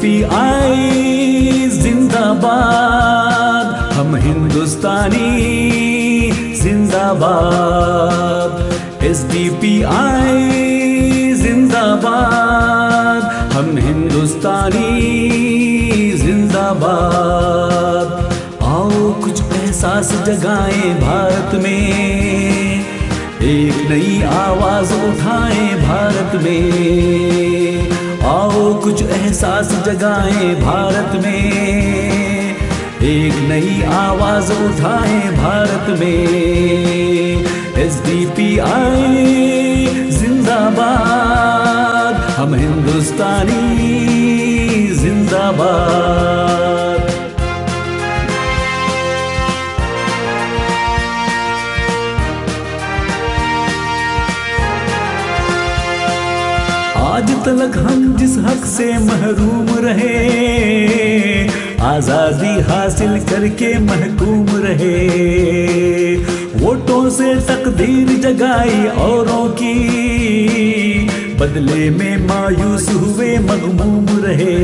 SDPI जिंदाबाद, हम हिंदुस्तानी जिंदाबाद। SDPI जिंदाबाद, हम हिंदुस्तानी जिंदाबाद। आओ कुछ एहसास जगाएं भारत में, एक नई आवाज उठाएं भारत में। आओ कुछ एहसास जगाएं भारत में, एक नई आवाज उठाएं भारत में। SDPI जिंदाबाद, हम हिंदुस्तानी जिंदाबाद। आज तलक हम जिस हक से महरूम रहे, आजादी हासिल करके महकूम रहे। वोटों से तकदीर जगाई औरों की, बदले में मायूस हुए मगमूम रहे।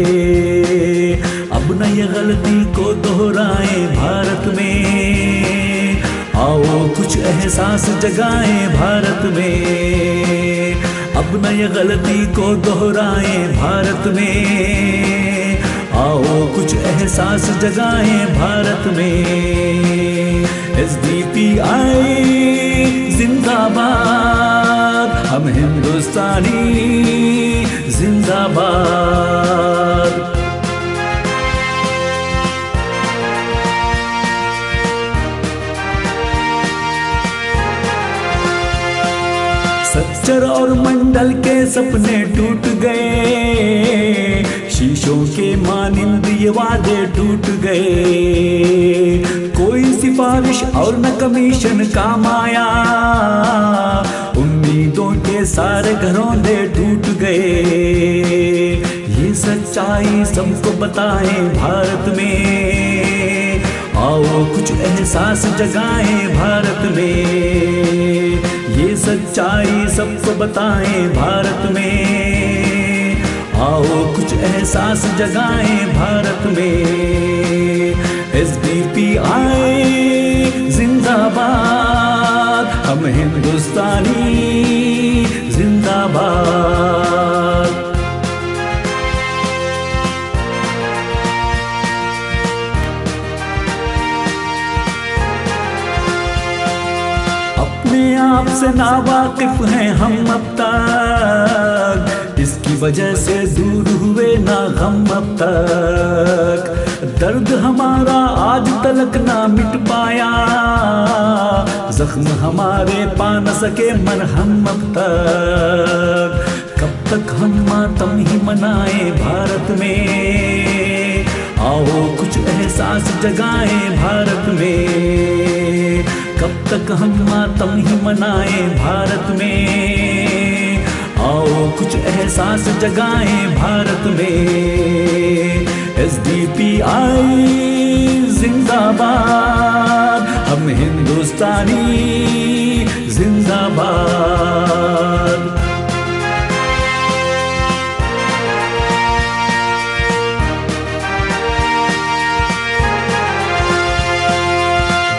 अब न ये गलती को दोहराएं भारत में, आओ कुछ एहसास जगाएं भारत में। अब न ये गलती को दोहराएं भारत में, आओ कुछ एहसास जगाएं भारत में। SDPI जिंदाबाद, हम हिंदुस्तानी जिंदाबाद। सच्चर और मंडल के सपने टूट गए, शीशों के मानिंद ये वादे टूट गए। कोई सिफारिश और न कमीशन काम आया, उम्मीदों के सारे घरौंदे टूट गए। ये सच्चाई सबको बताएं भारत में, आओ कुछ एहसास जगाएं भारत में। ये सच्चाई सबको बताएं भारत में, आओ कुछ एहसास जगाएं भारत में। SDPI जिंदाबाद, हम हिंदुस्तानी जिंदाबाद। अपने आप से नावाकिफ हैं हम अब तक, इसकी वजह से दूर हुए ना हम अब तक। दर्द हमारा आज तलक ना मिट पाया, जख्म हमारे पा न सके मरहम अब तक। कब तक हम मातम ही मनाएं भारत में, आओ कुछ एहसास जगाएं भारत में। कब तक हम मातम ही मनाएं भारत में, आओ कुछ एहसास जगाएं भारत में। SDPI जिंदाबाद, हम हिंदुस्तानी जिंदाबाद।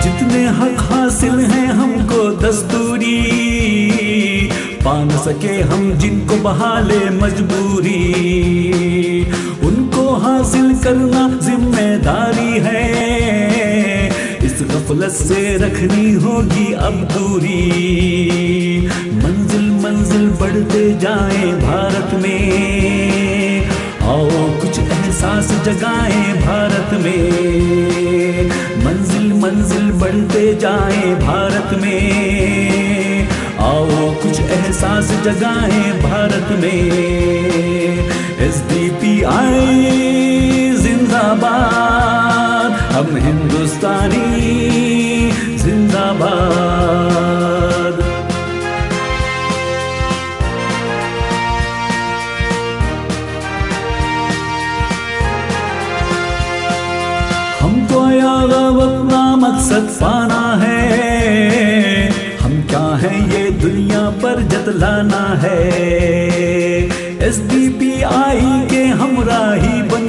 जितने हक हासिल हैं हमको दस्तूरी, पा न सके हम जिनको बहाले मजबूरी। उनको हासिल करना जिम्मेदारी है, इस गफलत से रखनी होगी अब दूरी। मंजिल मंजिल बढ़ते जाएं भारत में, आओ कुछ एहसास जगाएं भारत में। मंजिल मंजिल बढ़ते जाएं भारत में, आओ कुछ एहसास जगाएं भारत में। SDPI जिंदाबाद, हम हिंदुस्तानी जिंदाबाद। हमको याद अपना मकसद पाना है, हम क्या हैं ये दुनिया पर जतलाना है। SDPI के हमराही बन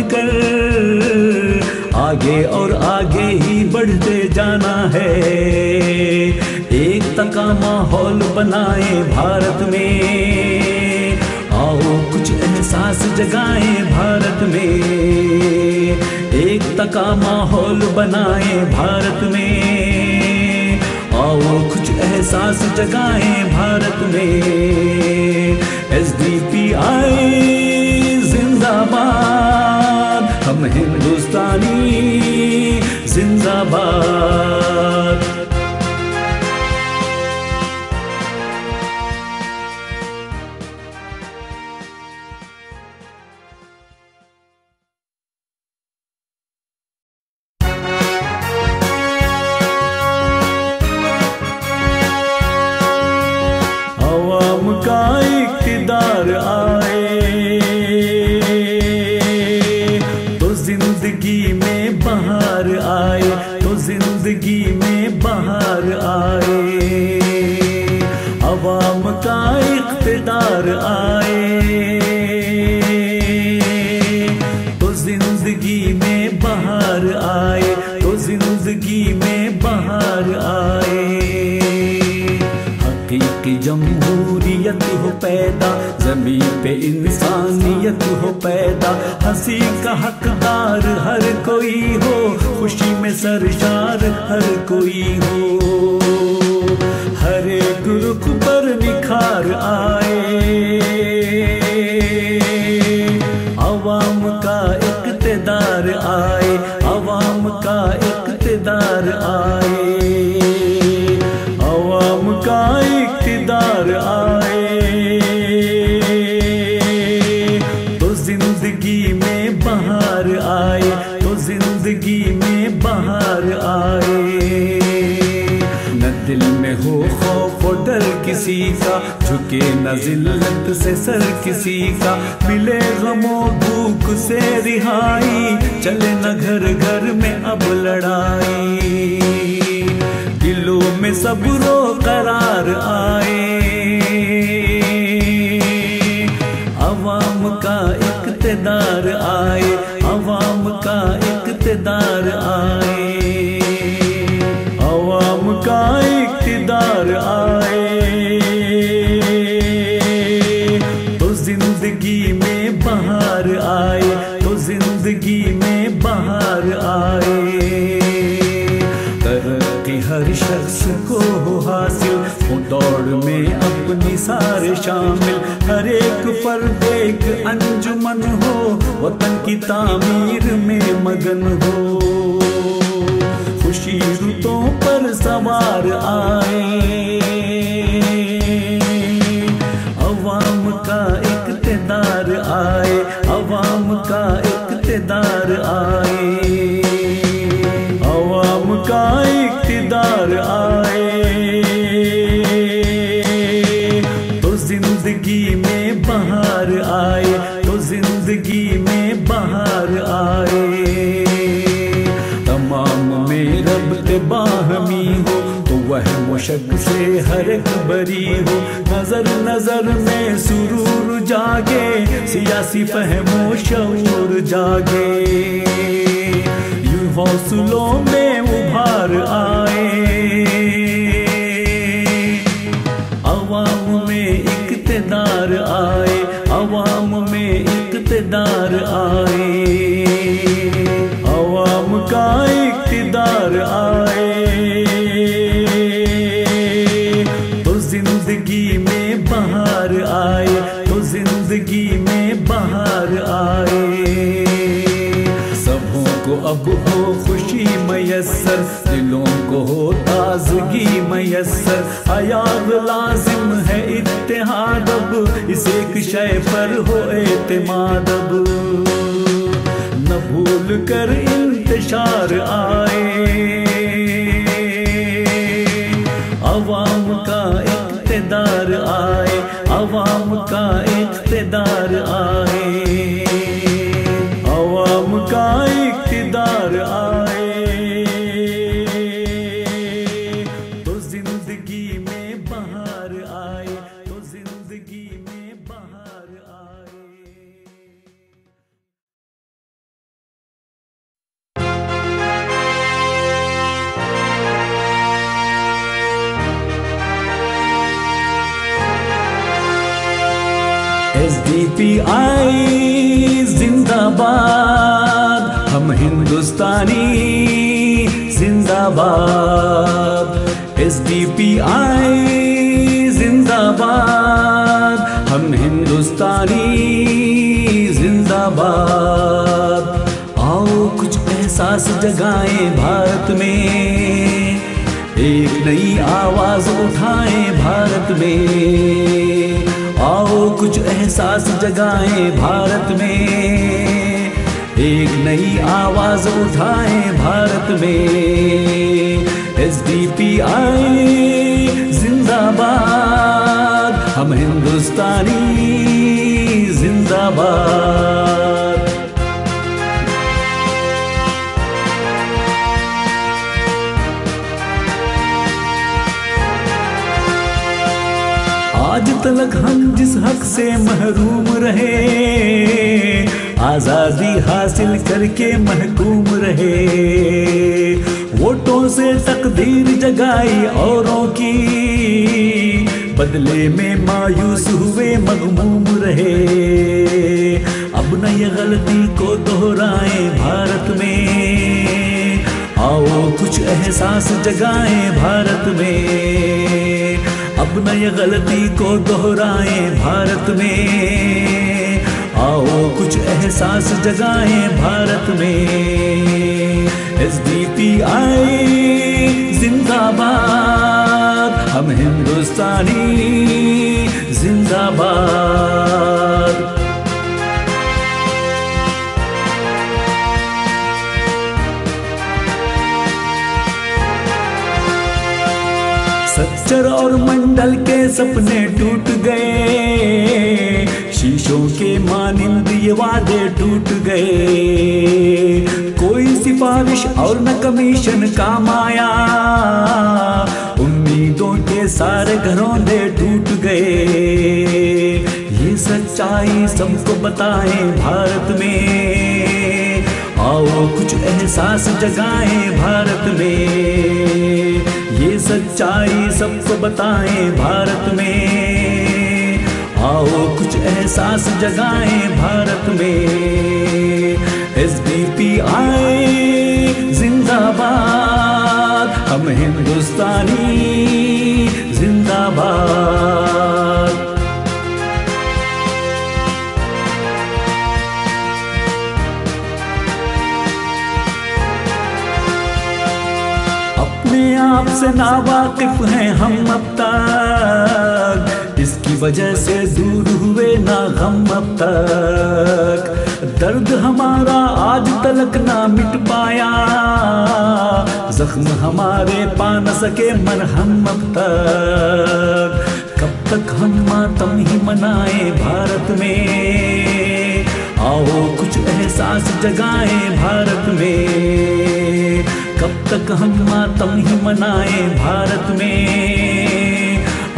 आगे और आगे ही बढ़ते जाना है। एकता का माहौल बनाए भारत में, आओ कुछ एहसास जगाए भारत में। एकता का माहौल बनाए भारत में, आओ कुछ एहसास जगाए भारत में। SDPI जिंदाबाद, हम हिंदुस्तानी जिंदाबाद। अवाम का इक़्तिदार आए तो जिंदगी में बहार आए, तो जिंदगी में बहार आए। अवाम का इक़्तिदार आए तो जिंदगी में बहार आए, तो जिंदगी में बहार आए। हकीकी जमहूरियत हो पैदा, ज़मीन पे इंसानियत हो पैदा। हंसी का हकदार हर कोई हो, खुशी में सरशार हर कोई हो। हर एक रुख पर निखार आए, अवाम का इक़्तिदार आए, अवाम का इक़्तिदार आए। अवाम का इक़्तिदार आए तो जिंदगी में बहार आए, तो जिंदगी में बहार आए। न दिल में हो खौफ और डर किसी का, झुके न जिल्लत से सर किसी का। मिले गमो भूख से रिहाई, चले न घर घर में अब लड़ाई। दिलों में सब्रो करार आए, अवाम का इक़्तिदार आए, अवाम का इक़्तिदार आए। अवाम का इक़्तिदार आए तो जिंदगी में बहार आए, तो जिंदगी में बहार आए। तरक्की हर शख्स को हो हासिल, हो दौड़ में अपनी सारे शामिल। हर एक फर्द एक अंजुमन हो, वतन की तामीर में मगन हो। खुशी रुतों पर सवार आए, अवाम का इक़्तिदार आए, अवाम का इक़्तिदार आए। अवाम का इक़्तिदार आए तो जिंदगी में बहार आए, तो जिंदगी में बहार आए। तमाम में रब के बाहमी हो, तो वह मुशक से हर एक बरी हो। नजर नजर में सुरूर जागे, सियासी फहमो शऊर जागे। यूं हौसलों में उभार आए, अवाम में इक़्तिदार आए, अवाम में इक़्तिदार आए। अवाम का इक़्तिदार आए तो जिंदगी में बहार आए, तो जिंदगी में बहार आए। सबों को अब हो खुशी मयस्सर, दिलों को हो ताजगी मयस्सर। हयात लाजिम है इत्तेहाद अब, इस एक शय पर हो एतमाद अब। न भूल कर इंतशार आए, अवाम का इक़्तिदार आए, अवाम का इक़्तिदार आए। अवाम का इक़्तिदार आए तो जिंदगी में बहार आए, तो जिंदगी में बहार आए। SDPI जिंदाबाद, हम हिंदुस्तानी जिंदाबाद। SDPI जिंदाबाद, हम हिंदुस्तानी जिंदाबाद। आओ कुछ एहसास जगाएं भारत में, एक नई आवाज उठाएं भारत में। आओ कुछ एहसास जगाएं भारत में, एक नई आवाज उठाएं भारत में। SDPI जिंदाबाद, हम हिंदुस्तानी जिंदाबाद। आज तक हम जिस हक से महरूम रहे, आजादी हासिल करके महकूम रहे। वोटों से तकदीर जगाई औरों की, बदले में मायूस हुए मगमूम रहे। अब न ये गलती को दोहराएं भारत में, आओ कुछ एहसास जगाएं भारत में। अब न ये गलती को दोहराएं भारत में, आओ कुछ एहसास जगाएं भारत में। SDPI जिंदाबाद, हम हिंदुस्तानी जिंदाबाद। सच्चर और मंडल के सपने टूट गए, शीशों के मानिंद ये वादे टूट गए। कोई सिफारिश और न कमीशन काम आया, उम्मीदों के सारे घरौंदे टूट गए। ये सच्चाई सबको बताएं भारत में, आओ कुछ एहसास जगाएं भारत में। ये सच्चाई सबको बताएं भारत में, आओ कुछ एहसास जगाएं भारत में। SDPI जिंदाबाद, हम हिंदुस्तानी जिंदाबाद। अपने आप से नावाकिफ हैं हम अब तक, इसकी वजह से दूर हुए ना हम अब तक। दर्द हमारा आज तलक ना मिट पाया, जख्म हमारे पा न सके मरहम अब तक। कब तक हम मातम ही मनाएं भारत में, आओ कुछ एहसास जगाएं भारत में। कब तक हम मातम ही मनाएं भारत में,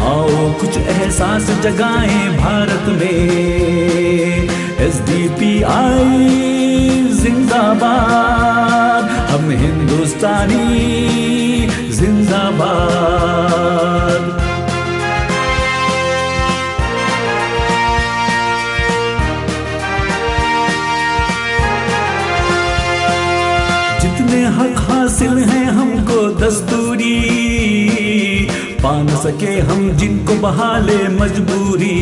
आओ कुछ एहसास जगाएं भारत में। SDPI जिंदाबाद, हम हिंदुस्तानी जिंदाबाद। जितने हक हासिल हैं हमको दस्तूरी, पा न सके हम जिनको बहाले मजबूरी।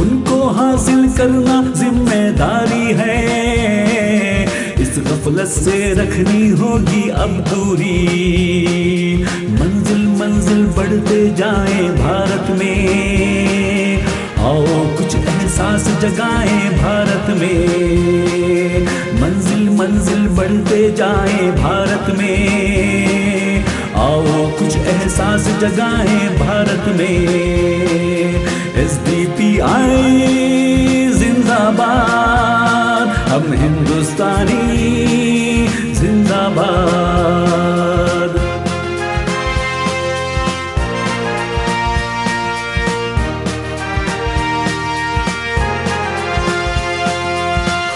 उनको हासिल करना जिम्मेदारी है, इस गफलत से रखनी होगी अब दूरी। मंजिल मंजिल बढ़ते जाएं भारत में, आओ कुछ एहसास जगाएं भारत में। मंजिल मंजिल बढ़ते जाएं भारत में, आओ कुछ एहसास जगाएं भारत में। SDPI जिंदाबाद, हम हिंदुस्तानी जिंदाबाद।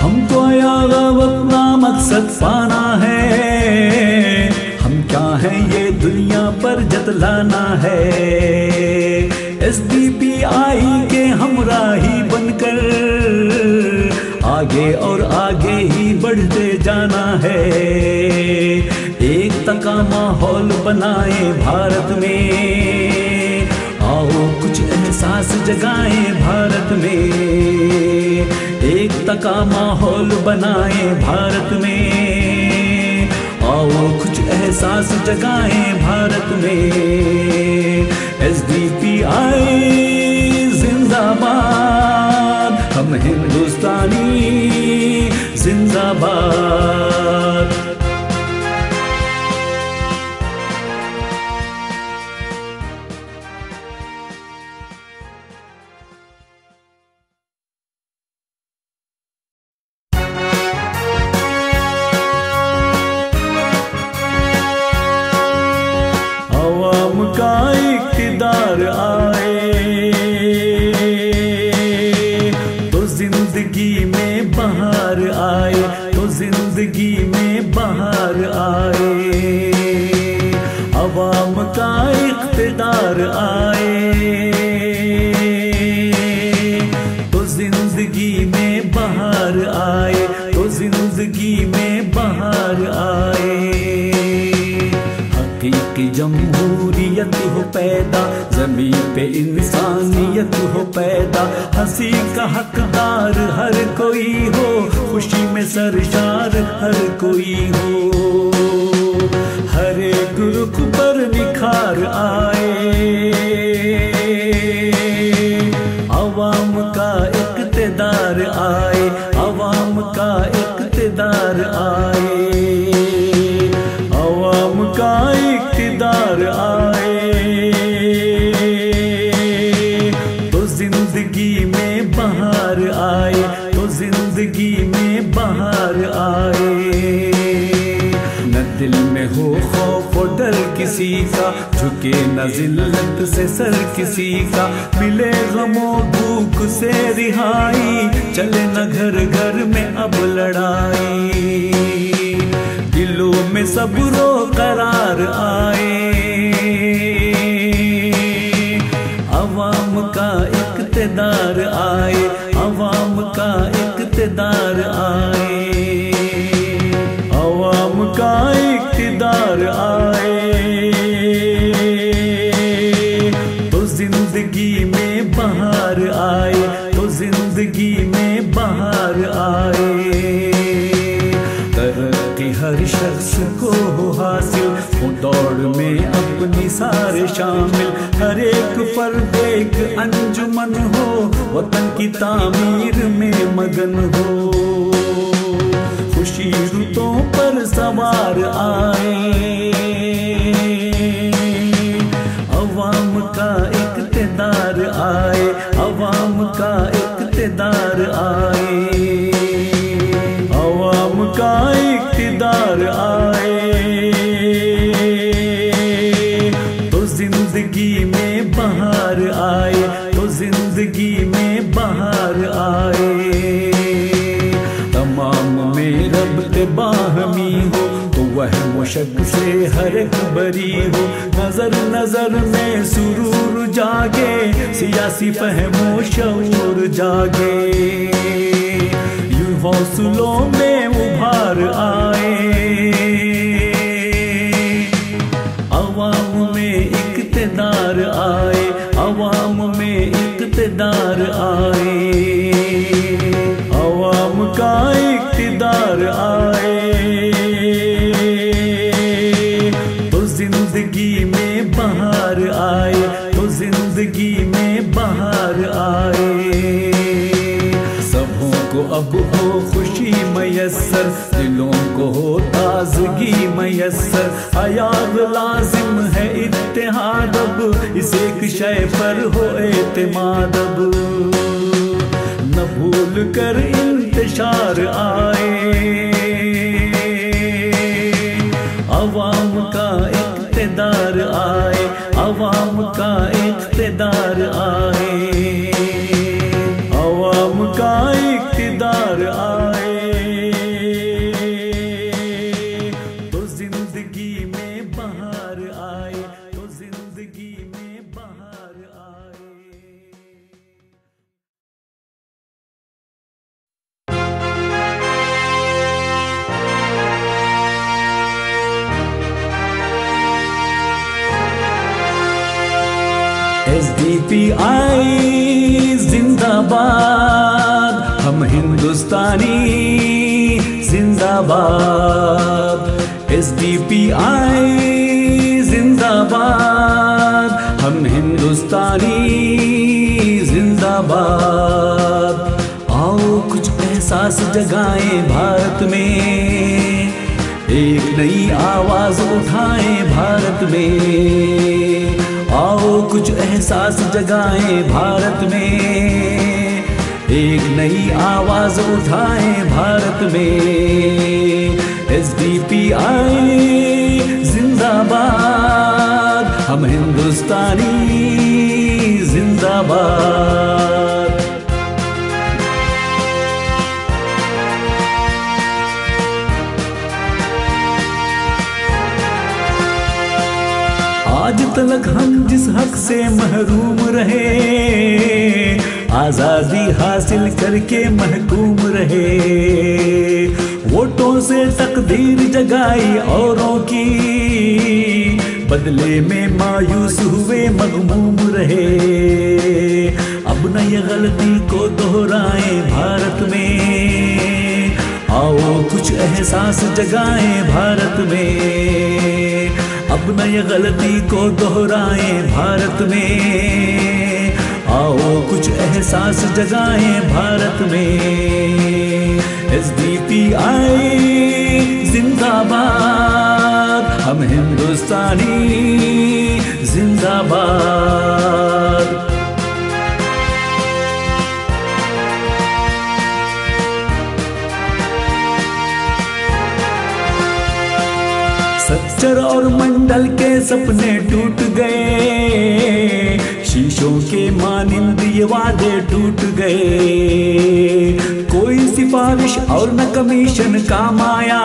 हमको अपना मकसद पाना है, हम क्या हैं ये दुनिया पर जतलाना है। SDPI के हमराही बन आगे और आगे ही बढ़ते जाना है। एकता का माहौल बनाए भारत में, आओ कुछ एहसास जगाएं भारत में। एकता का माहौल बनाए भारत में, आओ कुछ एहसास जगाएं भारत में। SDPI जिंदाबाद, हम हिंदुस्तानी जिंदाबाद। अवाम का इक़्तिदार आए तो जिंदगी में बहार आए, तो जिंदगी में बहार आए। अवाम का इक़्तिदार आए तो जिंदगी में बहार आए, तो जिंदगी में बहार आए। हकीकी जमहूरियत हो पैदा, ज़मीन पे इंसानियत हो पैदा। हंसी का हकदार हर कोई हो, खुशी में सरशार हर कोई हो। हर एक रुख पर निखार आए, अवाम का इक़्तिदार आए, अवाम का इक़्तिदार आए। अवाम का इक़्तिदार आए तो जिंदगी में बहार आए, तो जिंदगी में बहार आए। न दिल में हो खौफ और डर किसी का, झुके न जिल्लत से सर किसी का। मिले गमों भूख से रिहाई, चले न घर घर में अब लड़ाई। दिलों में सब्रो करार आए, अवाम का इक़्तिदार आए, अवाम का इक़्तिदार आए। अवाम का इक़्तिदार आए तो जिंदगी में बहार आए, तो जिंदगी में बहार आए। तरक्की हर शख्स को हो हासिल, हो दौड़ में अपनी सारे शामिल। हर एक फर्द एक अंजुमन हो, वतन की तामीर में मगन हो। खुशी रुतों पर सवार आए, अवाम का इक़्तिदार आए, अवाम का इक़्तिदार आए। अवाम का इक़्तिदार आए तो जिंदगी में बहार आए, तो जिंदगी में बहार आए। तमाम में रब के बाहमी हो, तो वह मुशक से हर एक बरी हो। नजर नजर में सुरूर जागे, सियासी फहमो शऊर जागे। यूं हौसलों में उभार आए, अवाम में इक़्तिदार आए, अवाम में इक़्तिदार आए। अवाम का इक़्तिदार आए तो जिंदगी में बहार आए, तो जिंदगी में बहार आए। सबों को अब हो खुशी मयस्सर, दिलों को हो ताजगी मयस्सर। हयात लाजिम है इत्तेहाद अब, इस एक शय पर हो एतमाद अब। न भूल कर इंतशार आए, अवाम का इक़्तिदार आए, अवाम का इक़्तिदार आए। अवाम का इक़्तिदार आए तो जिंदगी में बहार आए, तो जिंदगी में बहार आए। SDPI जिंदाबाद, हम हिंदुस्तानी जिंदाबाद। SDPI जिंदाबाद, हम हिंदुस्तानी जिंदाबाद। आओ कुछ एहसास जगाएं भारत में, एक नई आवाज उठाएं भारत में। आओ कुछ एहसास जगाएं भारत में, एक नई आवाज उठाएं भारत में। SDPI जिंदाबाद, हम हिंदुस्तानी जिंदाबाद। आज तक हम जिस हक से महरूम रहे, आजादी हासिल करके महकूम रहे। वोटों से तकदीर जगाई औरों की, बदले में मायूस हुए मगमूम रहे। अब न ये गलती को दोहराएं भारत में, आओ कुछ एहसास जगाएं भारत में। अब न ये गलती को दोहराएं भारत में, आओ कुछ एहसास जगाएं भारत में। SDPI जिंदाबाद, हम हिंदुस्तानी जिंदाबाद। सच्चर और मंडल के सपने टूट गए, शीशों के मानिंद ये वादे टूट गए। कोई सिफारिश और न कमीशन काम आया,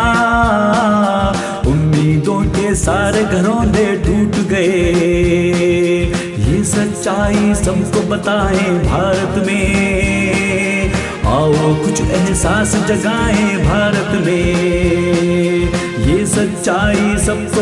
उम्मीदों के सारे घरौंदे टूट गए। ये सच्चाई सबको बताएं भारत में, आओ कुछ एहसास जगाएं भारत में। ये सच्चाई सबको